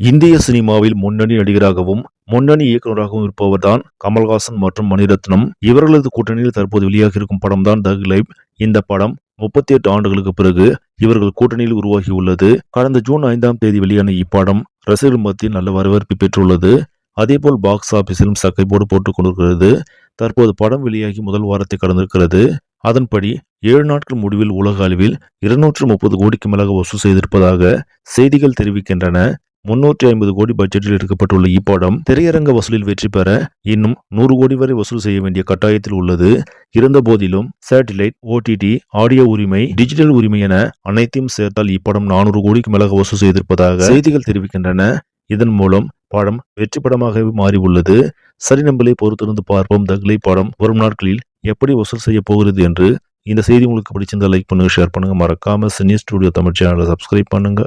இந்திய சினிமாவில் முன்னணி நடிகராகவும் முன்னணி இயக்குநராகவும் இருப்பவர்தான் கமல்ஹாசன் மற்றும் மணிரத்னம். இவர்களது கூட்டணியில் தற்போது வெளியாக இருக்கும் படம் தான் தக் லைஃப். இந்த படம் 38 ஆண்டுகளுக்கு பிறகு இவர்கள் கூட்டணியில் உருவாகியுள்ளது. கடந்த ஜூன் 5ஆம் தேதி வெளியான இப்படம் ரசிகர்கள் மத்தியில் நல்ல வரவேற்பை பெற்றுள்ளது. அதேபோல் பாக்ஸ் ஆபீஸிலும் சக்கைபோடு போட்டுக் கொண்டிருக்கிறது. தற்போது படம் வெளியாகி முதல் வாரத்தை கடந்திருக்கிறது. அதன்படி 7 நாட்கள் முடிவில் உலக அளவில் 230 கோடிக்கு மேலாக வசூல் செய்திருப்பதாக செய்திகள் தெரிவிக்கின்றன. 350 கோடி பட்ஜெட்டில் எடுக்கப்பட்டுள்ள இப்படம் திரையரங்க வசூலில் வெற்றி பெற இன்னும் 100 கோடி வரை வசூல் செய்ய வேண்டிய கட்டாயத்தில் உள்ளது. இருந்த போதிலும் சேட்டிலைட், OTT, ஆடியோ உரிமை, டிஜிட்டல் உரிமை என அனைத்தையும் சேர்த்தால் இப்படம் 400 கோடிக்கு மேலாக வசூல் செய்திருப்பதாக செய்திகள் தெரிவிக்கின்றன. இதன் மூலம் படம் வெற்றி படமாகவே மாறி உள்ளது. சரி, நம்மளே பொறுத்திருந்து பார்ப்போம் தக் லைஃப் படம் வரும் நாட்களில் எப்படி வசூல் செய்ய போகிறது என்று. இந்த செய்தி உங்களுக்கு பிடிச்சிருந்தா லைக் பண்ணுங்க, ஷேர் பண்ணுங்க, மறக்காம சினி ஸ்டுடியோ தமிழ் சேனலை சப்ஸ்கிரைப் பண்ணுங்க.